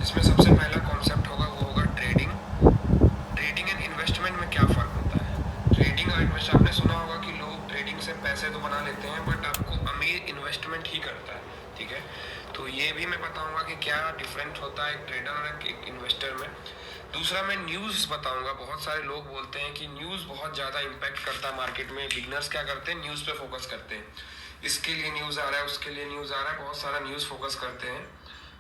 इसमें सबसे पहला कॉन्सेप्ट होगा वो होगा ट्रेडिंग। ट्रेडिंग एंड इन्वेस्टमेंट में क्या फ़र्क होता है? ट्रेडिंग और इन्वेस्ट, आपने सुना होगा कि लोग ट्रेडिंग से पैसे तो बना लेते हैं, बट आपको अमीर इन्वेस्टमेंट ही करता है, ठीक है। तो ये भी मैं बताऊंगा कि क्या डिफरेंस होता है एक ट्रेडर और एक इन्वेस्टर में। दूसरा मैं न्यूज़ बताऊंगा। बहुत सारे लोग बोलते हैं कि न्यूज़ बहुत ज़्यादा इम्पैक्ट करता है मार्केट में। बिगनर्स क्या करते हैं, न्यूज़ पे फोकस करते हैं, इसके लिए न्यूज़ आ रहा है, उसके लिए न्यूज़ आ रहा है, बहुत सारा न्यूज़ फोकस करते हैं।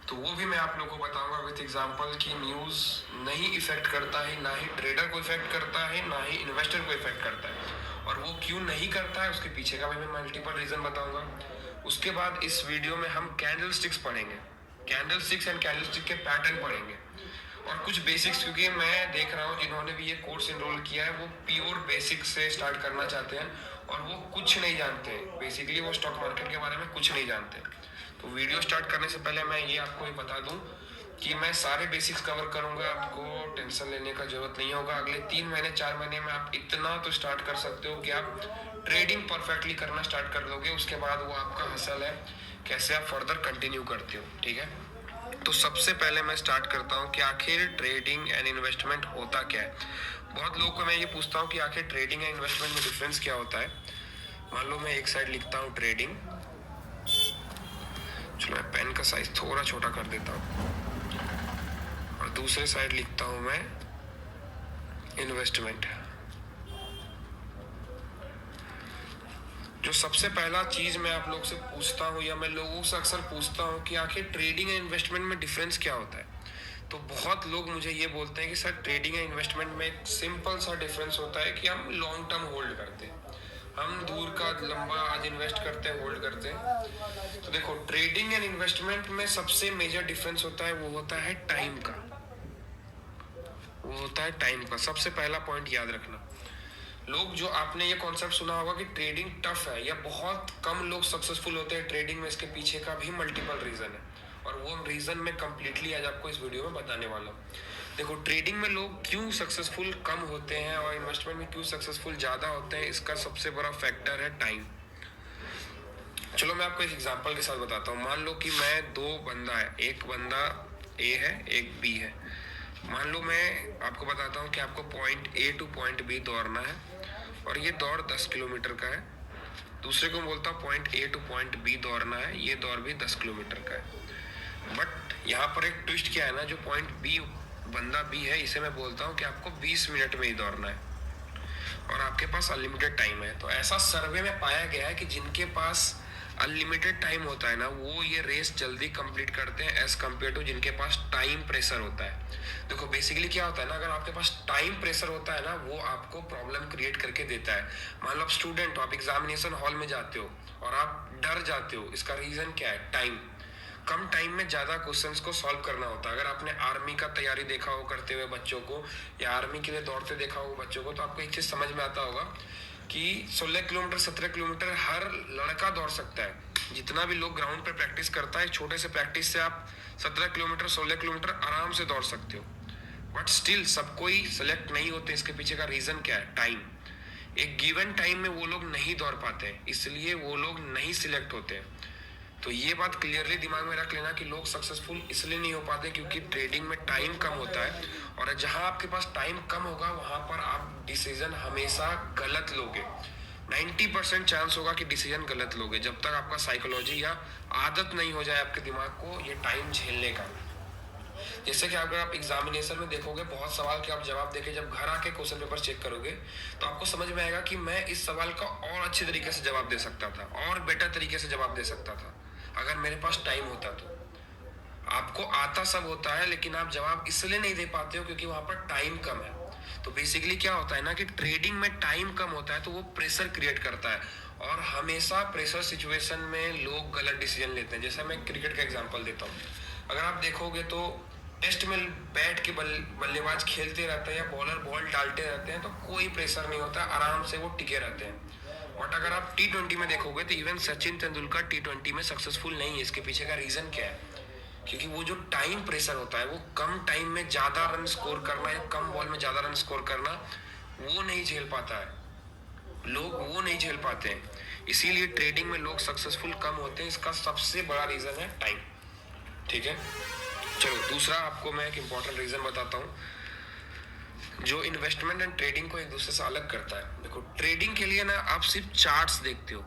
तो वो भी मैं आप लोगों को बताऊंगा विथ एग्जांपल कि न्यूज़ नहीं इफेक्ट करता है, ना ही ट्रेडर को इफेक्ट करता है, ना ही इन्वेस्टर को इफेक्ट करता है, और वो क्यों नहीं करता है उसके पीछे का भी मैं मल्टीपल रीज़न बताऊंगा। उसके बाद इस वीडियो में हम कैंडल स्टिक्स पढ़ेंगे, candle sticks and candle stick के पैटर्न पढ़ेंगे, और कुछ बेसिक्स, क्योंकि मैं देख रहा हूँ जिन्होंने भी ये कोर्स इनरोल किया है वो प्योर बेसिक्स से स्टार्ट करना चाहते हैं और वो कुछ नहीं जानते हैं। बेसिकली वो स्टॉक मार्केट के बारे में कुछ नहीं जानते। तो वीडियो स्टार्ट करने से पहले मैं ये आपको बता दूं कि मैं सारे बेसिक्स कवर करूंगा, आपको टेंशन लेने का जरूरत नहीं होगा। अगले 3 महीने 4 महीने में आप इतना तो स्टार्ट कर सकते हो कि आप ट्रेडिंग परफेक्टली करना स्टार्ट कर दोगे। उसके बाद वो आपका हसल है, कैसे आप फर्दर कंटिन्यू करते हो, ठीक है। तो सबसे पहले मैं स्टार्ट करता हूँ कि आखिर ट्रेडिंग एंड इन्वेस्टमेंट होता क्या है। बहुत लोगों को मैं ये पूछता हूँ कि आखिर ट्रेडिंग एंड इन्वेस्टमेंट में डिफरेंस क्या होता है। मान लो मैं एक साइड लिखता हूँ ट्रेडिंग, चलो मैं पेन का साइज थोड़ा छोटा कर देता हूँ, और दूसरे साइड लिखता हूँ मैं इन्वेस्टमेंट। जो सबसे पहला चीज मैं आप लोग से पूछता हूँ, या मैं लोगों से अक्सर पूछता हूँ कि आखिर ट्रेडिंग एंड इन्वेस्टमेंट में डिफरेंस क्या होता है, तो बहुत लोग मुझे ये बोलते हैं कि सर ट्रेडिंग एंड इन्वेस्टमेंट में एक सिंपल सा डिफरेंस होता है कि हम लॉन्ग टर्म होल्ड करते हैं, हम दूर का लंबा आज इन्वेस्ट करते हैं, होल्ड करते हैं। तो देखो ट्रेडिंग एंड इन्वेस्टमेंट में सबसे मेजर डिफरेंस होता है वो होता है टाइम का, वो होता है टाइम का। सबसे पहला पॉइंट याद रखना। लोग, जो आपने ये कॉन्सेप्ट सुना होगा कि ट्रेडिंग टफ है या बहुत कम लोग सक्सेसफुल होते हैं ट्रेडिंग में, इसके पीछे का भी मल्टीपल रीजन है, और वो रीजन मैं कंप्लीटली आज आपको इस वीडियो में बताने वाला हूँ। देखो ट्रेडिंग में लोग क्यों सक्सेसफुल कम होते हैं और इन्वेस्टमेंट में क्यों सक्सेसफुल ज्यादा होते हैं, इसका सबसे बड़ा फैक्टर है टाइम। चलो मैं आपको एक एग्जांपल के साथ बताता हूँ। मान लो कि मैं दो बंदा है, एक बंदा ए है एक बी है। मान लो मैं आपको बताता हूँ कि आपको point A to point B दौड़ना है, और ये दौड़ 10 किलोमीटर का है। दूसरे को बोलता हूँ point A to point B दौड़ना है, ये दौड़ भी 10 किलोमीटर का है। बट यहाँ पर एक ट्विस्ट क्या है ना, जो पॉइंट बी बंदा बी है इसे मैं बोलता हूँ कि आपको 20 मिनट में ही दौड़ना है, और आपके पास अनलिमिटेड टाइम है। तो ऐसा सर्वे में पाया गया है कि जिनके पास अनलिमिटेड टाइम होता है ना, वो ये रेस जल्दी कंप्लीट करते हैं एज कम्पेयर टू जिनके पास टाइम प्रेशर होता है। देखो बेसिकली क्या होता है ना, अगर आपके पास टाइम प्रेशर होता है ना, वो आपको प्रॉब्लम क्रिएट करके देता है। मान लो आप स्टूडेंट हो, आप एग्जामिनेशन हॉल में जाते हो और आप डर जाते हो, इसका रीजन क्या है, टाइम। कम टाइम में ज्यादा क्वेश्चंस को सॉल्व करना होता है। अगर आपने आर्मी का तैयारी देखा हो करते हुए बच्चों को, या आर्मी के लिए दौड़ते देखा हो बच्चों को, तो आपको एक चीज समझ में आता होगा कि 16 किलोमीटर 17 किलोमीटर हर लड़का दौड़ सकता है। जितना भी लोग ग्राउंड पे प्रैक्टिस करता है, छोटे से प्रैक्टिस से आप 17 किलोमीटर 16 किलोमीटर आराम से दौड़ सकते हो। बट स्टिल सब कोई सेलेक्ट नहीं होते। इसके पीछे का रीजन क्या है, टाइम। एक गिवन टाइम में वो लोग नहीं दौड़ पाते हैं, इसलिए वो लोग नहीं सिलेक्ट होते हैं। तो ये बात क्लियरली दिमाग में रख लेना कि लोग सक्सेसफुल इसलिए नहीं हो पाते क्योंकि ट्रेडिंग में टाइम कम होता है, और जहां आपके पास टाइम कम होगा वहां पर आप डिसीजन हमेशा गलत लोगे। 90% चांस होगा कि डिसीजन गलत लोगे, जब तक आपका साइकोलॉजी या आदत नहीं हो जाए आपके दिमाग को ये टाइम झेलने का। जैसे कि अगर आप एग्जामिनेशन में देखोगे, बहुत सवाल के आप जवाब देके जब घर आके क्वेश्चन पेपर चेक करोगे, तो आपको समझ में आएगा कि मैं इस सवाल का और अच्छे तरीके से जवाब दे सकता था, और बेटर तरीके से जवाब दे सकता था अगर मेरे पास टाइम होता तो। आपको आता सब होता है, लेकिन आप जवाब इसलिए नहीं दे पाते हो क्योंकि वहां पर टाइम कम है। तो बेसिकली क्या होता है ना कि ट्रेडिंग में टाइम कम होता है, तो वो प्रेशर क्रिएट करता है, और हमेशा प्रेशर सिचुएशन में लोग गलत डिसीजन लेते हैं। जैसे मैं क्रिकेट का एग्जांपल देता हूँ। अगर आप देखोगे तो टेस्ट में बैठ के बल्लेबाज खेलते रहते हैं या बॉलर बॉल डालते रहते हैं, तो कोई प्रेशर नहीं होता, आराम से वो टिके रहते हैं। बट अगर आप T20 में देखोगे तो इवन सचिन तेंदुलकर T20 में सक्सेसफुल नहीं है। इसके पीछे का रीजन क्या है, क्योंकि वो जो टाइम प्रेशर होता है, वो कम टाइम में ज्यादा रन स्कोर करना या कम बॉल में ज्यादा रन स्कोर करना, वो नहीं झेल पाता है। लोग वो नहीं झेल पाते हैं, इसीलिए ट्रेडिंग में लोग सक्सेसफुल कम होते हैं। इसका सबसे बड़ा रीजन है टाइम, ठीक है। चलो दूसरा आपको मैं एक इम्पॉर्टेंट रीज़न बताता हूँ जो इन्वेस्टमेंट एंड ट्रेडिंग को एक दूसरे से अलग करता है। देखो ट्रेडिंग के लिए ना आप सिर्फ चार्ट्स देखते हो,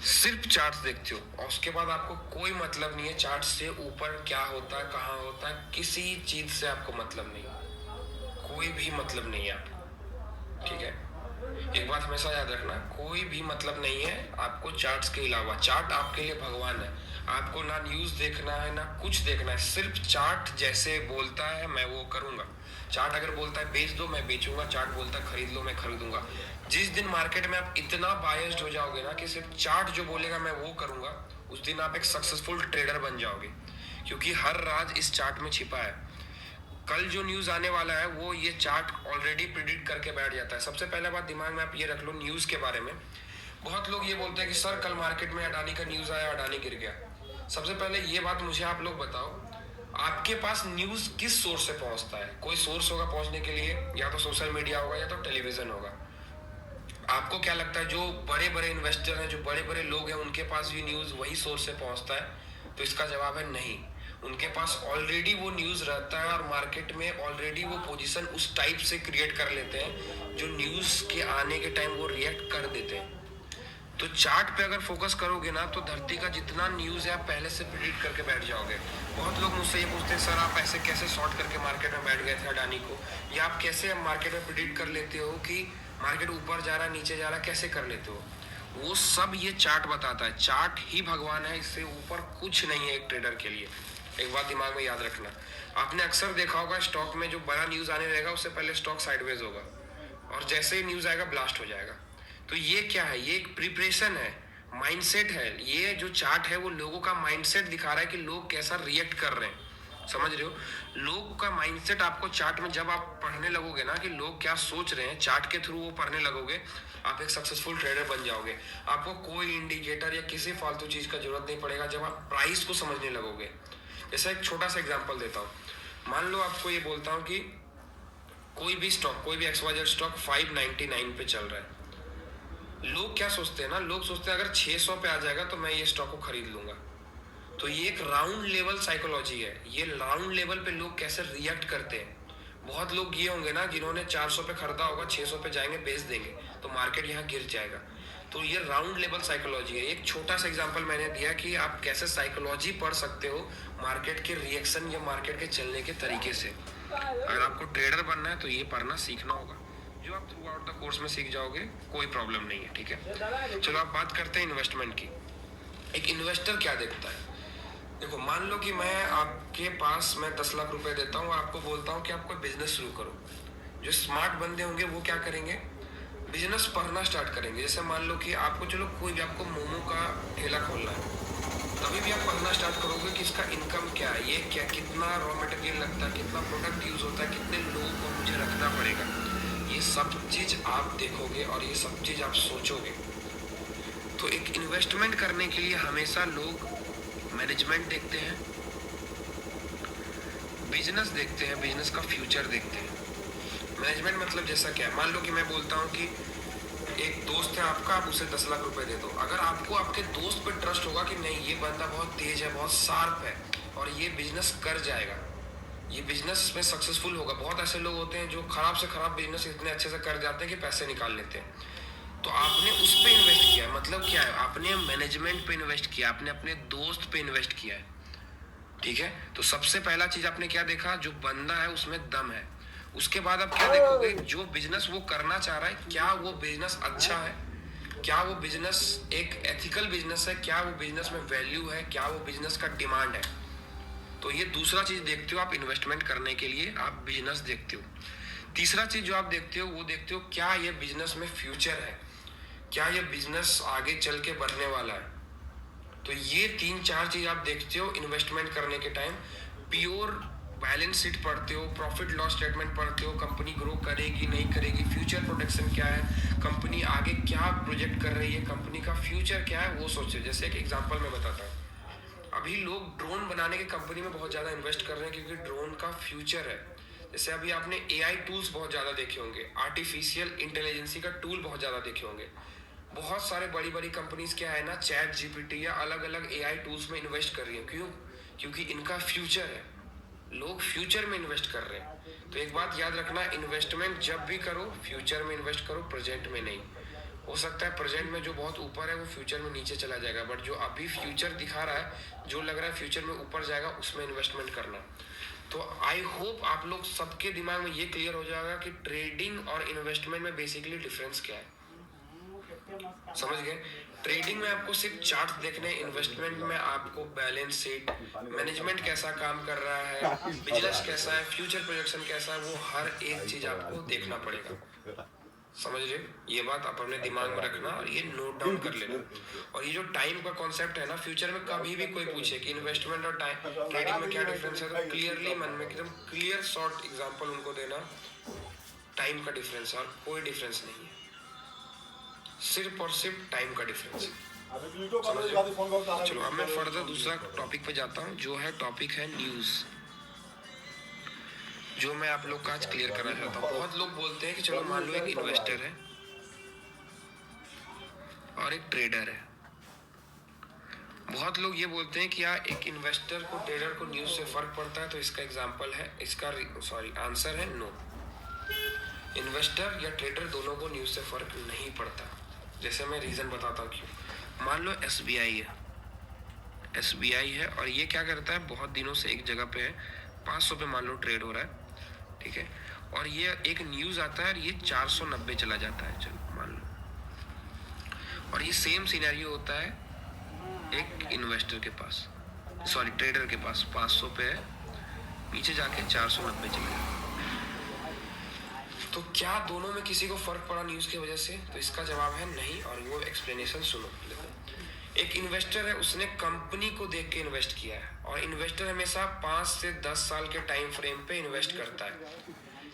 सिर्फ चार्ट्स देखते हो, और उसके बाद आपको कोई मतलब नहीं है चार्ट्स से ऊपर क्या होता है, कहाँ होता है, किसी चीज़ से आपको मतलब नहीं, कोई भी मतलब नहीं है आपको। ठीक है, एक बात हमेशा याद रखना, कोई भी मतलब नहीं है आपको चार्ट्स के अलावा। चार्ट आपके लिए भगवान है, आपको ना न्यूज़ देखना है ना कुछ देखना है, सिर्फ चार्ट जैसे बोलता है मैं वो करूँगा। चार्ट अगर बोलता है बेच दो मैं बेचूंगा, चार्ट बोलता है खरीद लो मैं खरीदूंगा। जिस दिन मार्केट में आप इतना बायस्ड हो जाओगे ना कि सिर्फ चार्ट जो बोलेगा मैं वो करूँगा, उस दिन आप एक सक्सेसफुल ट्रेडर बन जाओगे, क्योंकि हर राज इस चार्ट में छिपा है। कल जो न्यूज़ आने वाला है वो ये चार्ट ऑलरेडी प्रिडिक्ट करके बैठ जाता है। सबसे पहले बात दिमाग में आप ये रख लो न्यूज़ के बारे में। बहुत लोग ये बोलते हैं कि सर कल मार्केट में अडानी का न्यूज़ आया, अडानी गिर गया। सबसे पहले ये बात मुझे आप लोग बताओ, आपके पास न्यूज़ किस सोर्स से पहुंचता है? कोई सोर्स होगा पहुंचने के लिए, या तो सोशल मीडिया होगा या तो टेलीविज़न होगा। आपको क्या लगता है जो बड़े बड़े इन्वेस्टर हैं, जो बड़े बड़े लोग हैं, उनके पास भी न्यूज़ वही सोर्स से पहुंचता है? तो इसका जवाब है नहीं। उनके पास ऑलरेडी वो न्यूज़ रहता है और मार्केट में ऑलरेडी वो पोजीशन उस टाइप से क्रिएट कर लेते हैं जो न्यूज़ के आने के टाइम वो रिएक्ट कर देते हैं। तो चार्ट पे अगर फोकस करोगे ना तो धरती का जितना न्यूज़ है आप पहले से प्रिडिक्ट करके बैठ जाओगे। बहुत लोग मुझसे ये पूछते हैं सर आप ऐसे कैसे शॉर्ट करके मार्केट में बैठ गए थे अडानी को, या आप कैसे मार्केट में प्रिडिक्ट कर लेते हो कि मार्केट ऊपर जा रहा है नीचे जा रहा है, कैसे कर लेते हो? वो सब ये चार्ट बताता है। चार्ट ही भगवान है, इससे ऊपर कुछ नहीं है एक ट्रेडर के लिए। एक बात दिमाग में याद रखना, आपने अक्सर देखा होगा स्टॉक में जो बड़ा न्यूज़ आने रहेगा उससे पहले स्टॉक साइडवेज होगा, और जैसे ही न्यूज़ आएगा ब्लास्ट हो जाएगा। तो ये क्या है? ये एक प्रिपरेशन है, माइंडसेट है। ये जो चार्ट है वो लोगों का माइंडसेट दिखा रहा है कि लोग कैसा रिएक्ट कर रहे हैं। समझ रहे हो? लोग का माइंडसेट आपको चार्ट में जब आप पढ़ने लगोगे ना कि लोग क्या सोच रहे हैं, चार्ट के थ्रू वो पढ़ने लगोगे, आप एक सक्सेसफुल ट्रेडर बन जाओगे। आपको कोई इंडिकेटर या किसी फालतू चीज़ का जरूरत नहीं पड़ेगा जब आप प्राइस को समझने लगोगे। जैसे एक छोटा सा एग्जांपल देता हूँ। मान लो आपको ये बोलता हूँ कि कोई भी स्टॉक, कोई भी XYZ स्टॉक 599 पे चल रहा है। लोग क्या सोचते हैं ना, लोग सोचते हैं अगर 600 पे आ जाएगा तो मैं ये स्टॉक को खरीद लूंगा। तो ये एक राउंड लेवल साइकोलॉजी है। ये राउंड लेवल पे लोग कैसे रिएक्ट करते हैं। बहुत लोग ये होंगे ना जिन्होंने 400 पे खरीदा होगा, 600 पे जाएंगे बेच देंगे तो मार्केट यहाँ गिर जाएगा। तो ये राउंड लेवल साइकोलॉजी है। एक छोटा सा एग्जांपल मैंने दिया कि आप कैसे साइकोलॉजी पढ़ सकते हो मार्केट के रिएक्शन या मार्केट के चलने के तरीके से। अगर आपको ट्रेडर बनना है तो ये पढ़ना सीखना होगा, जो आप थ्रू आउट द कोर्स में सीख जाओगे, कोई प्रॉब्लम नहीं है। ठीक है, चलो आप बात करते हैं इन्वेस्टमेंट की। एक इन्वेस्टर क्या देखता है? देखो मान लो कि मैं आपके पास मैं 10 लाख रुपए देता हूँ और आपको बोलता हूँ कि आप कोई बिजनेस शुरू करो। जो स्मार्ट बंदे होंगे वो क्या करेंगे? बिजनेस पढ़ना स्टार्ट करेंगे। जैसे मान लो कि आपको, चलो कोई भी, आपको मोमो का ठेला खोलना है, तभी भी आप पढ़ना स्टार्ट करोगे कि इसका इनकम क्या है, ये क्या, कितना रॉ मटेरियल लगता है, कितना प्रोडक्ट यूज होता है, कितने लोगों को मुझे रखना पड़ेगा। ये सब चीज़ आप देखोगे और ये सब चीज़ आप सोचोगे। तो एक इन्वेस्टमेंट करने के लिए हमेशा लोग मैनेजमेंट देखते हैं, बिजनेस देखते हैं, बिजनेस का फ्यूचर देखते हैं। मैनेजमेंट मतलब जैसा क्या है, मान लो कि मैं बोलता हूँ कि एक दोस्त है आपका, आप उसे 10 लाख रुपए दे दो। अगर आपको आपके दोस्त पे ट्रस्ट होगा कि नहीं ये बंदा बहुत तेज है, बहुत शार्प है और ये बिजनेस कर जाएगा, ये बिजनेस में सक्सेसफुल होगा। बहुत ऐसे लोग होते हैं जो खराब से खराब बिजनेस इतने अच्छे से कर जाते हैं कि पैसे निकाल लेते हैं। तो आपने उस पर इन्वेस्ट किया, मतलब क्या है, आपने मैनेजमेंट पे इन्वेस्ट किया, आपने अपने दोस्त पे इन्वेस्ट किया है। ठीक है, तो सबसे पहला चीज आपने क्या देखा? जो बंदा है उसमें दम है। उसके बाद आप क्या देखोगे? जो बिजनेस वो करना चाह रहा है, क्या वो बिजनेस अच्छा है, क्या वो बिजनेस एक एथिकल बिजनेस है, क्या वो बिजनेस में वैल्यू है, क्या वो बिजनेस का डिमांड है। तो ये दूसरा चीज देखते हो आप इन्वेस्टमेंट करने के लिए, आप बिजनेस देखते हो। तीसरा चीज जो आप देखते हो वो देखते हो क्या ये बिजनेस में फ्यूचर है, क्या ये बिजनेस आगे चल के बढ़ने वाला है। तो ये 3-4 चीज आप देखते हो इन्वेस्टमेंट करने के टाइम। प्योर बैलेंस शीट पढ़ते हो, प्रॉफिट लॉस स्टेटमेंट पढ़ते हो, कंपनी ग्रो करेगी नहीं करेगी, फ्यूचर प्रोटेक्शन क्या है, कंपनी आगे क्या प्रोजेक्ट कर रही है, कंपनी का फ्यूचर क्या है, वो सोचो। जैसे एक एग्जांपल मैं बताता हूँ, अभी लोग ड्रोन बनाने के कंपनी में बहुत ज़्यादा इन्वेस्ट कर रहे हैं क्योंकि ड्रोन का फ्यूचर है। जैसे अभी आपने AI टूल्स बहुत ज़्यादा देखे होंगे, आर्टिफिशियल इंटेलिजेंसी का टूल बहुत ज़्यादा देखे होंगे। बहुत सारे बड़ी बड़ी कंपनीज क्या है ना, चैट GPT या अलग अलग AI टूल्स में इन्वेस्ट कर रही हैं। क्यों? क्योंकि इनका फ्यूचर है, लोग फ्यूचर में इन्वेस्ट कर रहे हैं। तो एक बात याद रखना, इन्वेस्टमेंट जब भी करो फ्यूचर में इन्वेस्ट करो, प्रेजेंट में नहीं। हो सकता है प्रेजेंट में जो बहुत ऊपर है वो फ्यूचर में नीचे चला जाएगा, बट जो अभी फ्यूचर दिखा रहा है, जो लग रहा है फ्यूचर में ऊपर जाएगा, उसमें इन्वेस्टमेंट करना। तो आई होप आप लोग सबके दिमाग में ये क्लियर हो जाएगा कि ट्रेडिंग और इन्वेस्टमेंट में बेसिकली डिफरेंस क्या है। समझ गए? ट्रेडिंग में आपको सिर्फ चार्ट देखने, इन्वेस्टमेंट में आपको बैलेंस शीट, मैनेजमेंट कैसा काम कर रहा है, बिजनेस कैसा है, फ्यूचर प्रोजेक्शन कैसा है, वो हर एक चीज आपको देखना पड़ेगा। समझ रहे? ये बात आप अपने दिमाग में रखना और ये नोट डाउन कर लेना। और ये जो टाइम का कॉन्सेप्ट है ना, फ्यूचर में कभी भी कोई पूछे कि इन्वेस्टमेंट और टाइम ट्रेडिंग में क्या डिफरेंस है, तो क्लियरली मन में एकदम क्लियर शॉर्ट एग्जांपल उनको देना, टाइम का डिफरेंस है और कोई डिफरेंस नहीं है, सिर्फ और सिर्फ टाइम का डिफरेंस है। चलो अब मैं फर्दर दूसरा टॉपिक पे जाता हूँ, जो है टॉपिक है न्यूज़, जो मैं आप लोग का आज क्लियर करना चाहता हूँ। बहुत लोग बोलते हैं कि चलो मान लो एक इन्वेस्टर है और एक ट्रेडर है। बहुत लोग ये बोलते हैं कि यार एक इन्वेस्टर को ट्रेडर को न्यूज़ से फर्क पड़ता है, तो इसका एग्जांपल है, इसका आंसर है नो। इन्वेस्टर या ट्रेडर दोनों को न्यूज़ से फर्क नहीं पड़ता। जैसे मैं रीज़न बताता हूँ क्यों। मान लो एसबीआई है और ये क्या करता है, बहुत दिनों से एक जगह पे है, 500 पे मान लो ट्रेड हो रहा है, ठीक है, और ये एक न्यूज़ आता है और ये 490 चला जाता है, चलो मान लो। और ये सेम सिनेरियो होता है एक इन्वेस्टर के पास, ट्रेडर के पास, 500 पे है, नीचे जाके 490 चला जाता है। तो क्या दोनों में किसी को फर्क पड़ा न्यूज़ की वजह से? तो इसका जवाब है नहीं, और वो एक्सप्लेनेशन सुनो। देखो, एक इन्वेस्टर है, उसने कंपनी को देख के इन्वेस्ट किया है, और इन्वेस्टर हमेशा 5 से 10 साल के टाइम फ्रेम पे इन्वेस्ट करता है।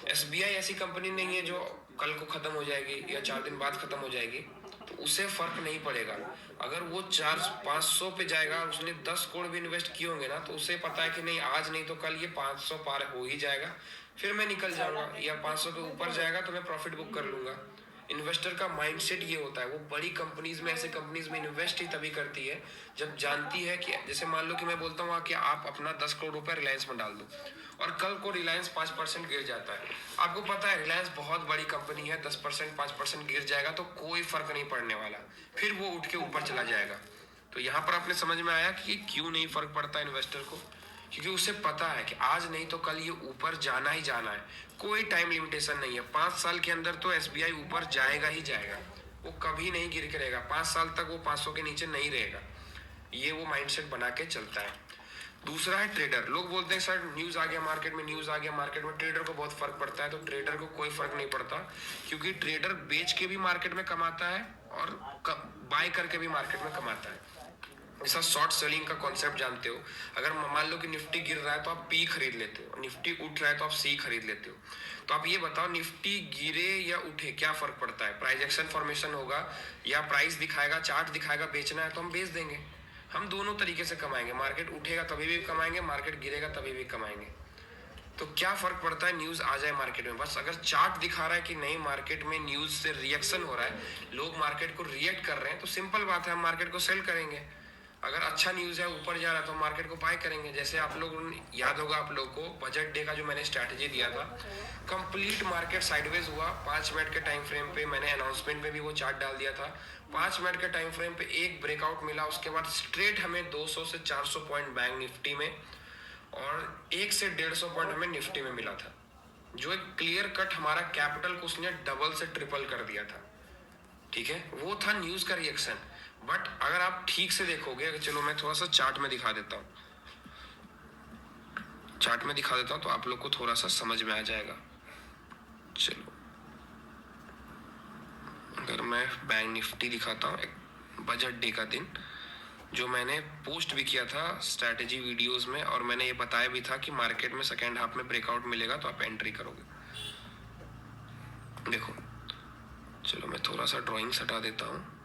एसबीआई ऐसी कंपनी नहीं है जो कल को खत्म हो जाएगी या 4 दिन बाद खत्म हो जाएगी, तो उसे फर्क नहीं पड़ेगा। अगर वो 500 पे जाएगा, उसने 10 करोड़ भी इन्वेस्ट किए होंगे ना, तो उसे पता है कि नहीं आज नहीं तो कल ये 500 पार हो ही जाएगा, फिर मैं निकल जाऊंगा, या 500 के ऊपर जाएगा तो मैं प्रॉफिट बुक कर लूंगा। इन्वेस्टर का माइंडसेट ये होता है। वो बड़ी कंपनीज में, ऐसे कंपनीज में इन्वेस्ट ही तभी करती है जब जानती है कि, जैसे मान लो कि मैं बोलता हूँ कि आप अपना 10 करोड़ रुपए रिलायंस में डाल दो, और कल को रिलायंस 5% गिर जाता है। आपको पता है रिलायंस बहुत बड़ी कंपनी है, 10% 5% गिर जाएगा तो कोई फर्क नहीं पड़ने वाला, फिर वो उठ के ऊपर चला जाएगा। तो यहाँ पर आपने समझ में आया कि क्यों नहीं फर्क पड़ता इन्वेस्टर को, क्योंकि उसे पता है कि आज नहीं तो कल ये ऊपर जाना ही जाना है, कोई टाइम लिमिटेशन नहीं है। 5 साल के अंदर तो एसबीआई ऊपर जाएगा ही जाएगा, वो कभी नहीं गिर के रहेगा, 5 साल तक वो 500 के नीचे नहीं रहेगा। ये वो माइंडसेट बना के चलता है। दूसरा है ट्रेडर। लोग बोलते हैं सर न्यूज़ आ गया मार्केट में, न्यूज़ आ गया मार्केट में, ट्रेडर को बहुत फर्क पड़ता है। तो ट्रेडर को कोई फर्क नहीं पड़ता, क्योंकि ट्रेडर बेच के भी मार्केट में कमाता है और बाय करके भी मार्केट में कमाता है। जैसा शॉर्ट सेलिंग का कॉन्सेप्ट जानते हो, अगर मान लो कि निफ्टी गिर रहा है तो आप पी खरीद लेते हो, निफ्टी उठ रहा है तो आप सी खरीद लेते हो। तो आप ये बताओ, निफ्टी गिरे या उठे क्या फर्क पड़ता है? प्राइस एक्शन फॉर्मेशन होगा या प्राइस दिखाएगा, चार्ट दिखाएगा, बेचना है तो हम बेच देंगे। हम दोनों तरीके से कमाएंगे, मार्केट उठेगा तभी भी कमाएंगे, मार्केट गिरेगा तभी भी कमाएंगे। तो क्या फर्क पड़ता है न्यूज़ आ जाए मार्केट में? बस अगर चार्ट दिखा रहा है कि नहीं मार्केट में न्यूज़ से रिएक्शन हो रहा है, लोग मार्केट को रिएक्ट कर रहे हैं, तो सिंपल बात है हम मार्केट को सेल करेंगे। अगर अच्छा न्यूज़ है, ऊपर जा रहा है, तो मार्केट को बाय करेंगे। जैसे आप लोग याद होगा आप लोग को बजट डे का जो मैंने स्ट्रैटेजी दिया था, कंप्लीट मार्केट साइडवेज हुआ। 5 मिनट के टाइम फ्रेम पे मैंने अनाउंसमेंट में भी वो चार्ट डाल दिया था। 5 मिनट के टाइम फ्रेम पे एक ब्रेकआउट मिला, उसके बाद स्ट्रेट हमें 200 से 400 पॉइंट बैंक निफ्टी में और 1 से 150 पॉइंट हमें निफ्टी में मिला था, जो एक क्लियर कट हमारा कैपिटल को उसने डबल से ट्रिपल कर दिया था। ठीक है, वो था न्यूज़ का रिएक्शन। बट अगर आप ठीक से देखोगे, चलो मैं थोड़ा सा चार्ट में दिखा देता हूँ, तो आप लोग को थोड़ा सा समझ में आ जाएगा। चलो अगर मैं बैंक निफ्टी दिखाता हूँ, एक बजट डे का दिन, जो मैंने पोस्ट भी किया था स्ट्रैटेजी वीडियोस में, और मैंने ये बताया भी था कि मार्केट में सेकेंड हाफ में ब्रेकआउट मिलेगा तो आप एंट्री करोगे। देखो, चलो मैं थोड़ा सा ड्राइंग्स हटा देता हूँ।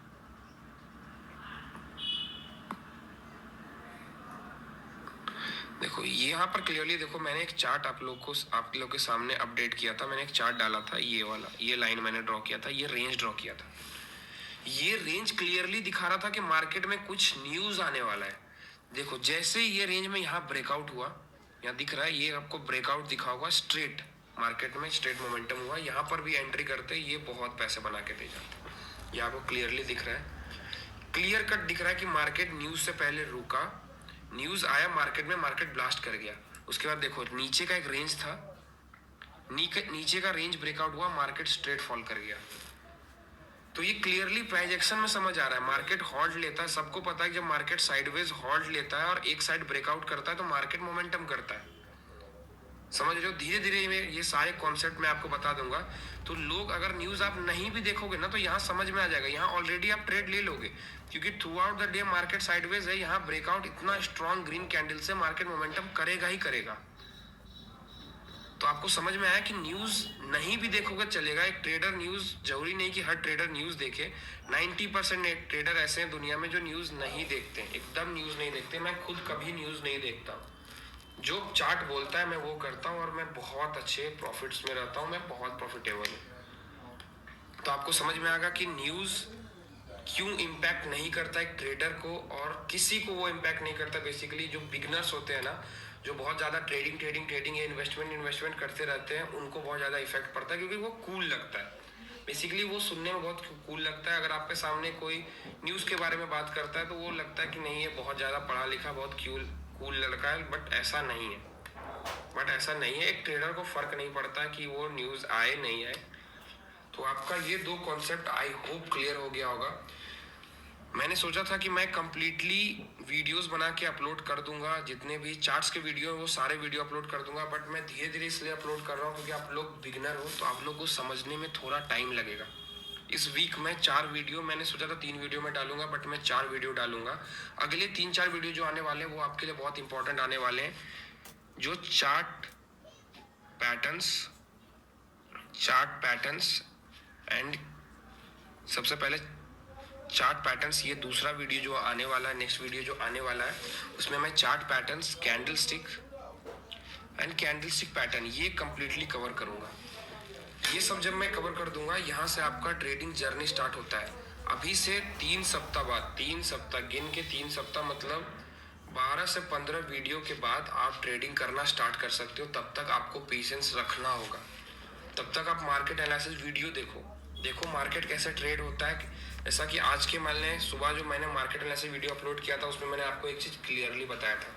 देखो यहाँ पर क्लियरली देखो, मैंने एक चार्ट आप लोग के सामने अपडेट किया था। मैंने एक चार्ट डाला था, ये वाला, ये लाइन मैंने ड्रॉ किया था, ये रेंज ड्रॉ किया था। ये रेंज क्लियरली दिखा रहा था कि मार्केट में कुछ न्यूज़ आने वाला है। देखो जैसे ही ये रेंज में यहाँ ब्रेकआउट हुआ, यहाँ दिख रहा है, ये आपको ब्रेकआउट दिखा होगा, स्ट्रेट मार्केट में स्ट्रेट मोमेंटम हुआ, यहाँ पर भी एंट्री करते ये बहुत पैसे बना के दे जाते। ये आपको क्लियरली दिख रहा है, क्लियर कट दिख रहा है कि मार्केट न्यूज से पहले रुका, न्यूज आया मार्केट में, मार्केट ब्लास्ट कर गया। उसके बाद देखो नीचे का एक रेंज था, नीचे का रेंज ब्रेकआउट हुआ, मार्केट स्ट्रेट फॉल कर गया। तो ये क्लियरली प्राइस एक्शन में समझ आ रहा है, मार्केट हॉल्ट लेता है, सबको पता है कि जब मार्केट साइडवेज हॉल्ट लेता है और एक साइड ब्रेकआउट करता है तो मार्केट मोमेंटम करता है। समझ रहे हो, धीरे धीरे में ये सारे कॉन्सेप्ट मैं आपको बता दूंगा। तो लोग अगर न्यूज आप नहीं भी देखोगे ना तो यहाँ समझ में आ जाएगा, यहाँ ऑलरेडी आप ट्रेड ले लोगे, क्योंकि through out the day market sideways है, यहाँ ब्रेकआउट इतना स्ट्रॉन्ग ग्रीन कैंडल से मार्केट मोमेंटम करेगा ही करेगा। तो आपको समझ में आया कि न्यूज नहीं भी देखोगे चलेगा। एक ट्रेडर न्यूज, जरूरी नहीं कि हर ट्रेडर न्यूज देखे, 90% ट्रेडर ऐसे हैं दुनिया में जो न्यूज नहीं देखते, एकदम न्यूज नहीं देखते। मैं खुद कभी न्यूज नहीं देखता, जो चार्ट बोलता है मैं वो करता हूँ और मैं बहुत अच्छे प्रॉफिट्स में रहता हूँ, मैं बहुत प्रॉफिटेबल हूँ। तो आपको समझ में आएगा कि न्यूज क्यों इम्पैक्ट नहीं करता एक ट्रेडर को, और किसी को वो इम्पैक्ट नहीं करता। बेसिकली जो बिगनर्स होते हैं ना, जो बहुत ज़्यादा ट्रेडिंग या इन्वेस्टमेंट करते रहते हैं, उनको बहुत ज़्यादा इफेक्ट पड़ता है, क्योंकि वो कूल लगता है। बेसिकली वो सुनने में बहुत कूल लगता है। अगर आपके सामने कोई न्यूज़ के बारे में बात करता है तो वो लगता है कि नहीं ये बहुत ज़्यादा पढ़ा लिखा, बहुत कूल लड़का है, बट ऐसा नहीं है। एक ट्रेडर को फ़र्क नहीं पड़ता कि वो न्यूज़ आए नहीं आए। तो आपका ये दो कॉन्सेप्ट आई होप क्लियर हो गया होगा। मैंने सोचा था कि मैं कंप्लीटली वीडियोस बना के अपलोड कर दूंगा, जितने भी चार्ट्स के वीडियो हैं वो सारे वीडियो अपलोड कर दूंगा, बट मैं धीरे धीरे इसलिए अपलोड कर रहा हूँ क्योंकि आप लोग बिगनर हो, तो आप लोग को समझने में थोड़ा टाइम लगेगा। इस वीक में 4 वीडियो, मैंने सोचा था 3 वीडियो में डालूंगा, बट मैं 4 वीडियो डालूंगा। अगले 3-4 वीडियो जो आने वाले हैं वो आपके लिए बहुत इंपॉर्टेंट आने वाले हैं, जो चार्ट पैटर्न्स एंड सबसे पहले चार्ट पैटर्न्स, ये दूसरा वीडियो जो आने वाला है, नेक्स्ट वीडियो जो आने वाला है, उसमें मैं चार्ट पैटर्न्स, कैंडलस्टिक पैटर्न ये कंप्लीटली कवर करूंगा। ये सब जब मैं कवर कर दूंगा, यहाँ से आपका ट्रेडिंग जर्नी स्टार्ट होता है। अभी से 3 सप्ताह बाद, 3 सप्ताह गिन के 3 सप्ताह मतलब 12 से 15 वीडियो के बाद आप ट्रेडिंग करना स्टार्ट कर सकते हो। तब तक आपको पेशेंस रखना होगा, तब तक आप मार्केट एनालिसिस वीडियो देखो मार्केट कैसे ट्रेड होता है। जैसा कि आज के मान लें सुबह जो मैंने मार्केट एनालिसिस वीडियो अपलोड किया था, उसमें मैंने आपको एक चीज़ क्लियरली बताया था,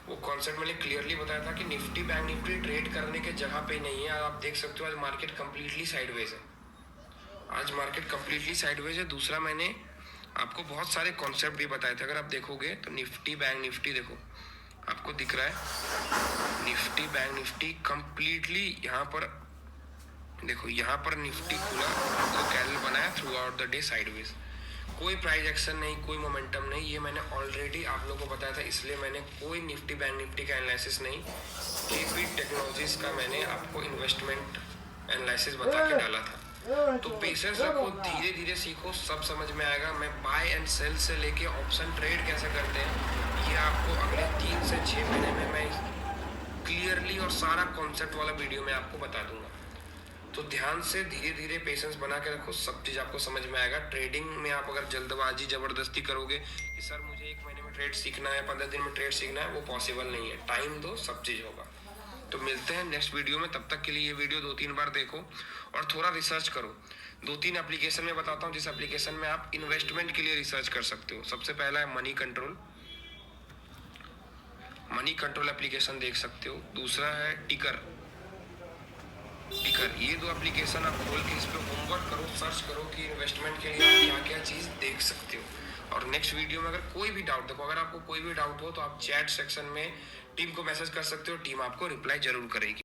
वो कॉन्सेप्ट मैंने क्लियरली बताया था कि निफ्टी बैंक निफ्टी ट्रेड करने के जगह पे नहीं है। आप देख सकते हो आज मार्केट कंप्लीटली साइडवेज है। दूसरा मैंने आपको बहुत सारे कॉन्सेप्ट भी बताए थे, अगर आप देखोगे तो निफ्टी बैंक निफ्टी देखो, आपको दिख रहा है निफ्टी बैंक निफ्टी कंप्लीटली, यहाँ पर देखो, यहाँ पर निफ्टी खुला, आपको कैंडल बनाया through out the day sideways, कोई प्राइस एक्शन नहीं, कोई मोमेंटम नहीं। ये मैंने ऑलरेडी आप लोगों को बताया था, इसलिए मैंने कोई निफ्टी बैंक निफ्टी का एनालिसिस नहीं, केपी टेक्नोलॉजीज का मैंने आपको इन्वेस्टमेंट एनालिसिस बता के डाला था। तो पेशेंस रखो, धीरे धीरे सीखो, सब समझ में आएगा। मैं बाय एंड सेल से लेके ऑप्शन ट्रेड कैसे करते हैं, ये आपको अगले 3 से 6 महीने में मैं क्लियरली और सारा कॉन्सेप्ट वाला वीडियो में आपको बता दूंगा। तो ध्यान से धीरे धीरे पेशेंस बना के रखो, सब चीज़ आपको समझ में आएगा। ट्रेडिंग में आप अगर जल्दबाजी ज़बरदस्ती करोगे कि सर मुझे 1 महीने में ट्रेड सीखना है, 15 दिन में ट्रेड सीखना है, वो पॉसिबल नहीं है। टाइम दो, सब चीज़ होगा। तो मिलते हैं नेक्स्ट वीडियो में, तब तक के लिए ये वीडियो 2-3 बार देखो और थोड़ा रिसर्च करो। 2-3 एप्लीकेशन में बताता हूँ, जिस एप्लीकेशन में आप इन्वेस्टमेंट के लिए रिसर्च कर सकते हो। सबसे पहला है मनी कंट्रोल एप्लीकेशन देख सकते हो। दूसरा है टिकर, ये 2 एप्लीकेशन आप खोल के इस पर होमवर्क करो, सर्च करो कि इन्वेस्टमेंट के लिए आप क्या क्या चीज़ देख सकते हो। और नेक्स्ट वीडियो में अगर कोई भी डाउट, देखो अगर आपको कोई भी डाउट हो तो आप चैट सेक्शन में टीम को मैसेज कर सकते हो, टीम आपको रिप्लाई जरूर करेगी।